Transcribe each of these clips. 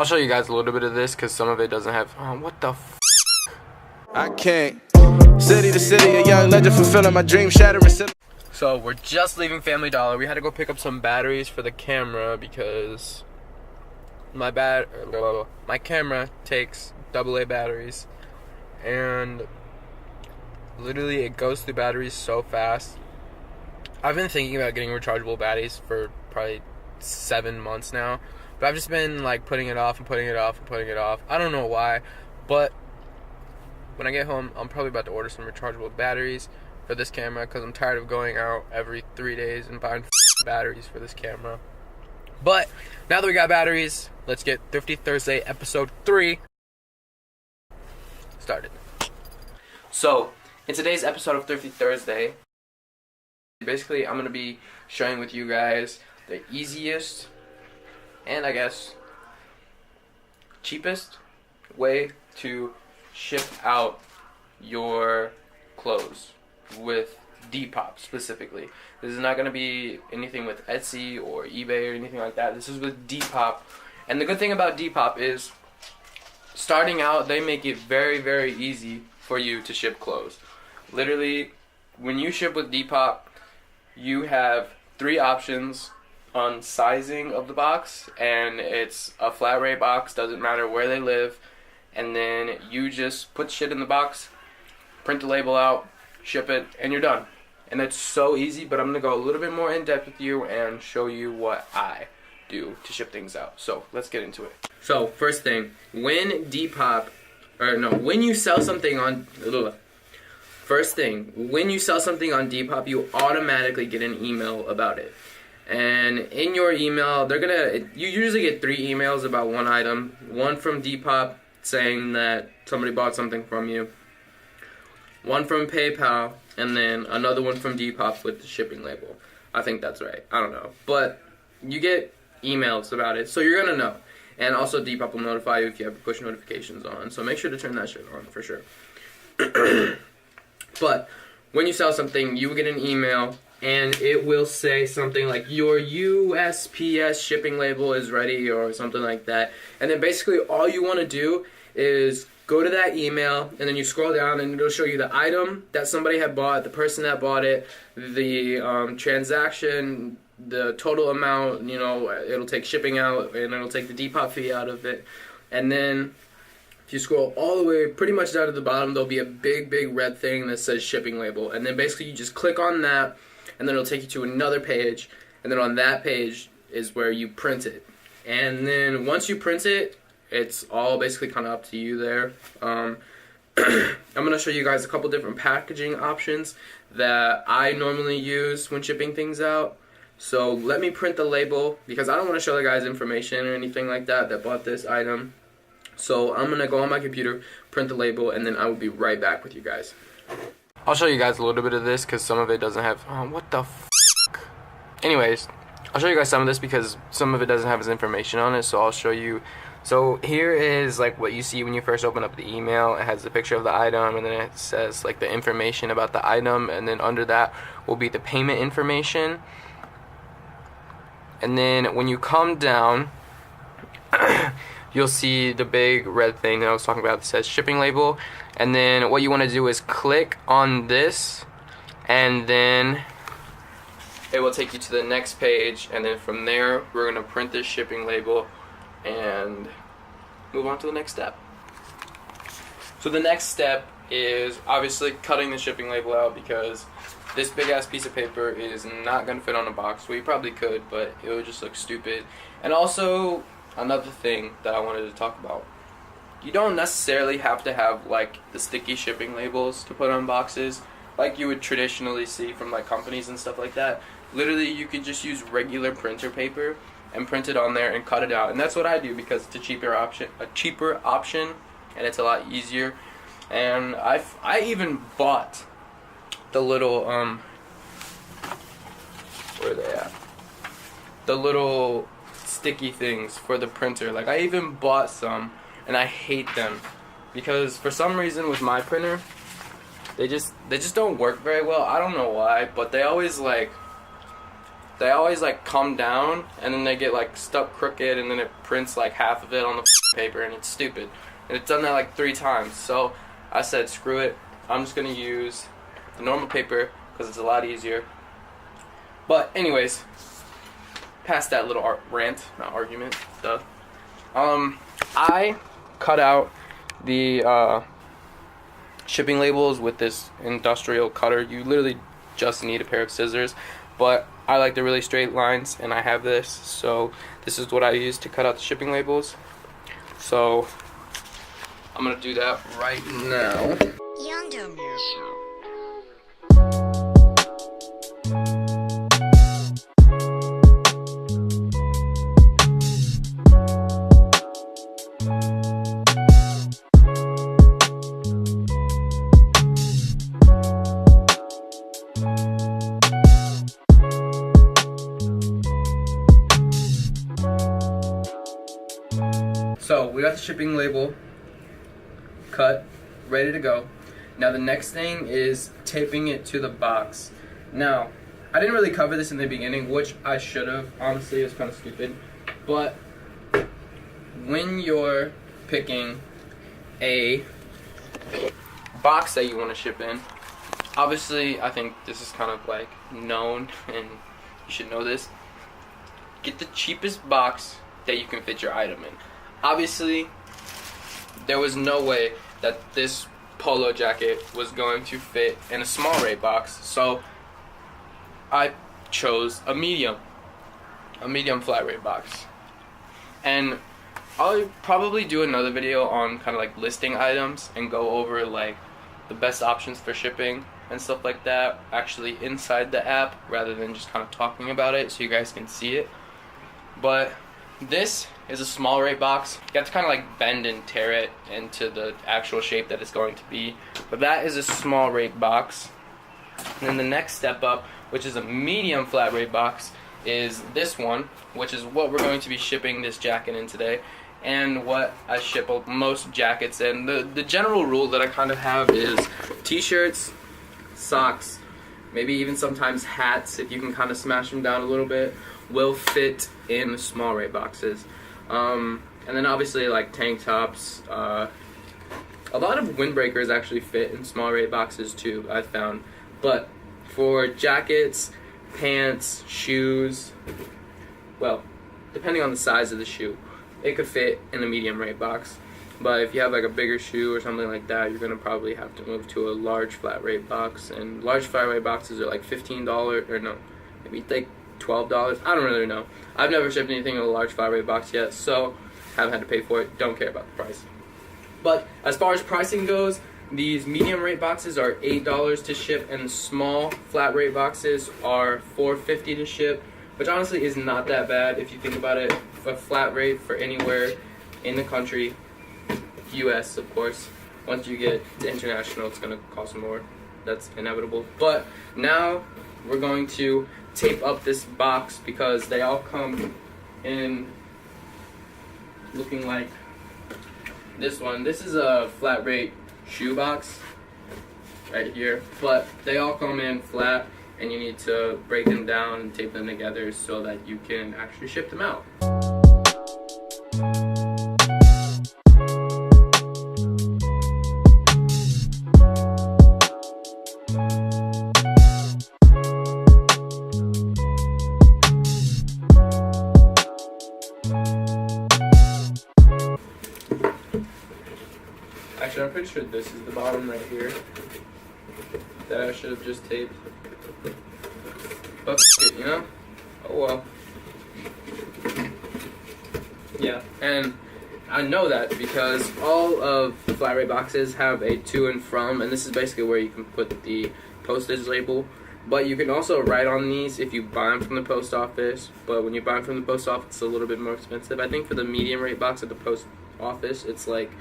I'll show you guys a little bit of this because some of it doesn't have. What the f? I can't. City to city, a young legend fulfilling my dream, shattering. So we're just leaving Family Dollar. We had to go pick up some batteries for the camera because my camera takes AA batteries, and literally it goes through batteries so fast. I've been thinking about getting rechargeable batteries for probably 7 months now, but I've just been like putting it off and putting it off and putting it off. I don't know why, but when I get home, I'm probably about to order some rechargeable batteries for this camera because I'm tired of going out every 3 days and buying batteries for this camera. But now that we got batteries, let's get Thrifty Thursday episode 3 started. So in today's episode of Thrifty Thursday, basically I'm going to be sharing with you guys the easiest and I guess cheapest way to ship out your clothes with Depop specifically. This is not going to be anything with Etsy or eBay or anything like that. This is with Depop. And the good thing about Depop is starting out, they make it very, very easy for you to ship clothes. Literally, when you ship with Depop, you have 3 options on sizing of the box, and it's a flat rate box, doesn't matter where they live, and then you just put shit in the box, print the label out, ship it, and you're done. And it's so easy, but I'm going to go a little bit more in depth with you and show you what I do to ship things out. So let's get into it. So first thing, when you sell something on Depop, you automatically get an email about it. And in your email, you usually get 3 emails about one item. One from Depop saying that somebody bought something from you. One from PayPal, and then another one from Depop with the shipping label. I think that's right. I don't know. But you get emails about it, so you're going to know. And also Depop will notify you if you have push notifications on. So make sure to turn that shit on for sure. But when you sell something, you will get an email, and it will say something like your USPS shipping label is ready or something like that. And then basically all you want to do is go to that email, and then you scroll down, and it'll show you the item that somebody had bought, the person that bought it, the transaction, the total amount, it'll take shipping out, and it'll take the Depop fee out of it. And then if you scroll all the way pretty much down to the bottom, there'll be a big, big red thing that says shipping label. And then basically you just click on that, and then it'll take you to another page, and then on that page is where you print it. And then once you print it, it's all basically kind of up to you there. I'm going to show you guys a couple different packaging options that I normally use when shipping things out. So let me print the label because I don't want to show the guys information or anything like that bought this item. So I'm going to go on my computer, print the label, and then I will be right back with you guys. I'll show you guys a little bit of this because some of it doesn't have. What the f? Anyways, I'll show you guys some of this because some of it doesn't have his information on it, so I'll show you. So here is like what you see when you first open up the email. It has the picture of the item, and then it says like the information about the item, and then under that will be the payment information. And then when you come down, you'll see the big red thing that I was talking about that says shipping label. And then what you want to do is click on this, and then it will take you to the next page, and then from there we're going to print this shipping label and move on to the next step. So the next step is obviously cutting the shipping label out because this big ass piece of paper is not going to fit on a box. Well, you probably could, but it would just look stupid. And also another thing that I wanted to talk about, you don't necessarily have to have like the sticky shipping labels to put on boxes like you would traditionally see from like companies and stuff like that. Literally you could just use regular printer paper and print it on there and cut it out. And that's what I do because it's a cheaper option, and it's a lot easier. And I even bought the little where are they at? The little sticky things for the printer. Like I even bought some, and I hate them because for some reason with my printer they just don't work very well. I don't know why, but they always they always like come down and then they get like stuck crooked, and then it prints like half of it on the paper, and it's stupid. And it's done that like 3 times. So I said, screw it. I'm just gonna use the normal paper because it's a lot easier. But anyways, past that little rant, not argument, duh. I cut out the shipping labels with this industrial cutter. You literally just need a pair of scissors, but I like the really straight lines, and I have this, so this is what I use to cut out the shipping labels. So I'm gonna do that right now. So we got the shipping label cut, ready to go. Now the next thing is taping it to the box. Now, I didn't really cover this in the beginning, which I should have. Honestly, it was kind of stupid. But when you're picking a box that you want to ship in, obviously I think this is kind of like known, and you should know this. Get the cheapest box that you can fit your item in. Obviously, there was no way that this polo jacket was going to fit in a small rate box, so I chose a medium flat rate box. And I'll probably do another video on kind of like listing items and go over like the best options for shipping and stuff like that, actually inside the app rather than just kind of talking about it so you guys can see it. But this is a small rate box. You have to kind of like bend and tear it into the actual shape that it's going to be. But that is a small rate box. And then the next step up, which is a medium flat rate box, is this one, which is what we're going to be shipping this jacket in today, and what I ship most jackets in. The general rule that I kind of have is t-shirts, socks, maybe even sometimes hats, if you can kind of smash them down a little bit, will fit in small rate boxes. And then obviously like tank tops, a lot of windbreakers actually fit in small rate boxes too, I've found. But for jackets, pants, shoes, well, depending on the size of the shoe, it could fit in a medium rate box. But if you have like a bigger shoe or something like that, you're gonna probably have to move to a large flat rate box. And large flat rate boxes are like $15, or no, maybe like $12. I don't really know. I've never shipped anything in a large flat rate box yet, so haven't had to pay for it. Don't care about the price. But as far as pricing goes, these medium rate boxes are $8 to ship, and the small flat rate boxes are $4.50 to ship, which honestly is not that bad if you think about it. A flat rate for anywhere in the country, US of course. Once you get to international, it's gonna cost more. That's inevitable. But now we're going to tape up this box because they all come in looking like this one. This is a flat rate shoe box right here, but they all come in flat, and you need to break them down and tape them together so that you can actually ship them out. Actually, I'm pretty sure this is the bottom right here that I should have just taped. But it, you know? Oh well. Yeah, and I know that because all of the flat rate boxes have a to and from, and this is basically where you can put the postage label. But you can also write on these if you buy them from the post office. But when you buy them from the post office, it's a little bit more expensive. I think for the medium rate box at the post office, it's like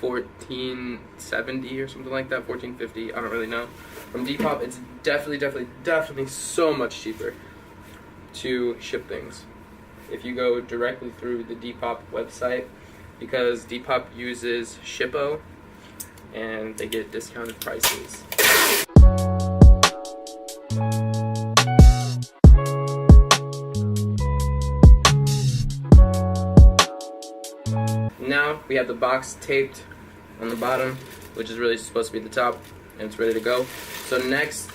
$14.70 or something like that, $14.50. I don't really know. From Depop, it's definitely so much cheaper to ship things if you go directly through the Depop website, because Depop uses Shippo and they get discounted prices. Now we have the box taped on the bottom, which is really supposed to be the top, and it's ready to go. So next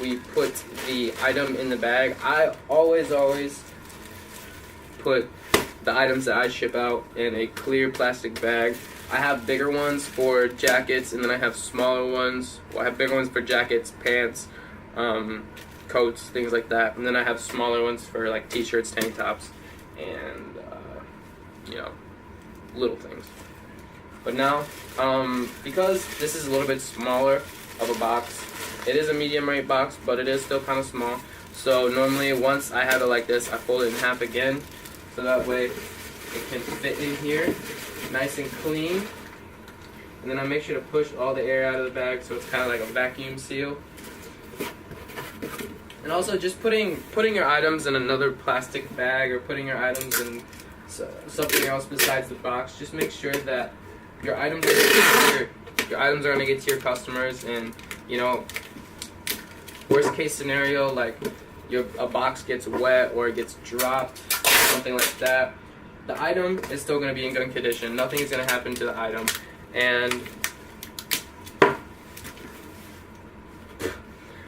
we put the item in the bag. I always put the items that I ship out in a clear plastic bag. I have bigger ones for jackets, and then I have smaller ones. Well, I have bigger ones for jackets, pants, coats, things like that. And then I have smaller ones for like t-shirts, tank tops, and you know, little things. But now, because this is a little bit smaller of a box, it is a medium rate box, but it is still kind of small. So normally once I have it like this, I fold it in half again, so that way it can fit in here nice and clean. And then I make sure to push all the air out of the bag so it's kind of like a vacuum seal. And also just putting your items in another plastic bag, or putting your items in something else besides the box, just make sure that your items are going to get to your customers. And you know, worst case scenario, like a box gets wet or it gets dropped, something like that, the item is still going to be in good condition. Nothing is going to happen to the item, and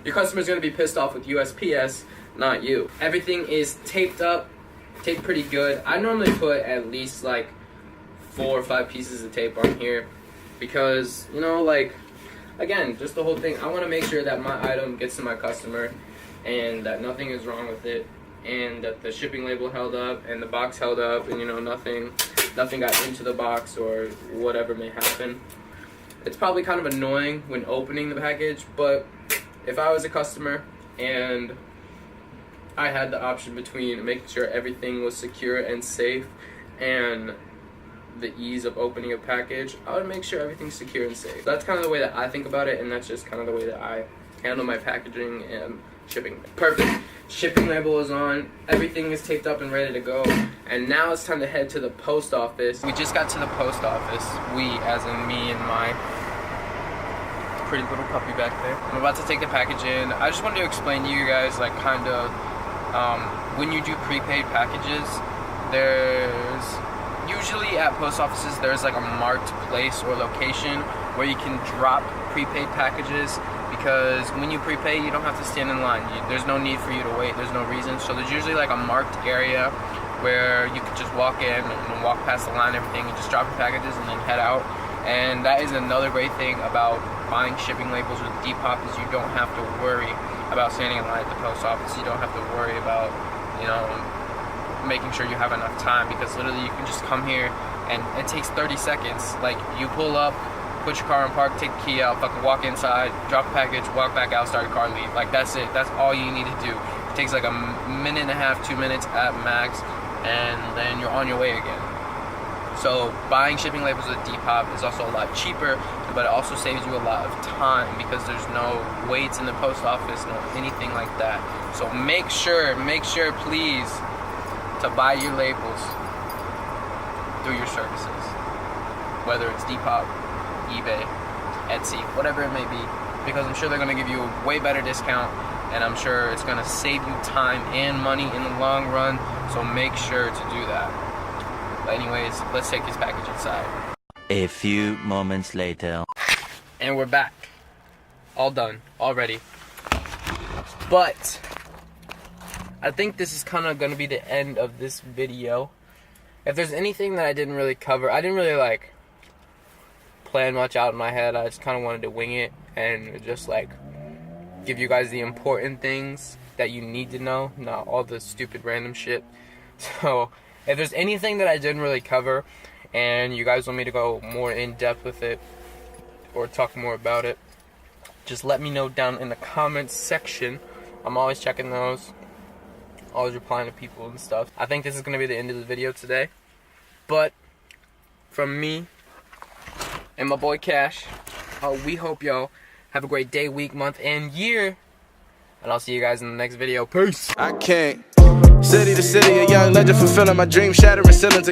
your customer is going to be pissed off with USPS, not you. Everything is taped up, taped pretty good. I normally put at least like 4 or 5 pieces of tape on here because, you know, like, again, just the whole thing, I want to make sure that my item gets to my customer and that nothing is wrong with it, and that the shipping label held up and the box held up, and you know, nothing got into the box or whatever may happen. It's probably kind of annoying when opening the package, but if I was a customer and I had the option between making sure everything was secure and safe and the ease of opening a package, I would make sure everything's secure and safe. That's kind of the way that I think about it, and that's just kind of the way that I handle my packaging and shipping. Perfect. Shipping label is on, everything is taped up and ready to go, and now it's time to head to the post office. We just got to the post office. We, as in me and my pretty little puppy back there. I'm about to take the package in. I just wanted to explain to you guys, like, kind of, when you do prepaid packages, there's usually at post offices there's like a marked place or location where you can drop prepaid packages, because when you prepay you don't have to stand in line. There's no need for you to wait, there's no reason. So there's usually like a marked area where you can just walk in and walk past the line and everything and just drop your packages and then head out. And that is another great thing about buying shipping labels with Depop, is you don't have to worry about standing in line at the post office. You don't have to worry about, you know, making sure you have enough time, because literally you can just come here and it takes 30 seconds. Like, you pull up, put your car in park, take the key out, fucking walk inside, drop a package, walk back out, start your car, leave. Like, that's it. That's all you need to do. It takes like a minute and a half, 2 minutes at max, and then you're on your way again. So buying shipping labels with Depop is also a lot cheaper, but it also saves you a lot of time because there's no waits in the post office, no anything like that. So make sure please to buy your labels through your services, whether it's Depop, eBay, Etsy, whatever it may be, because I'm sure they're going to give you a way better discount, and I'm sure it's going to save you time and money in the long run. So make sure to do that. But anyways, let's take this package inside. A few moments later. And we're back. All done. All ready. But I think this is kind of going to be the end of this video. If there's anything that I didn't really cover, I didn't really like plan much out in my head. I just kind of wanted to wing it and just like give you guys the important things that you need to know, not all the stupid random shit. So if there's anything that I didn't really cover and you guys want me to go more in depth with it or talk more about it, just let me know down in the comments section. I'm always checking those, always replying to people and stuff. I think this is going to be the end of the video today. But from me and my boy Cash, we hope y'all have a great day, week, month, and year. And I'll see you guys in the next video. Peace. I can't. City to city, a young legend fulfilling my dream, shattering ceilings.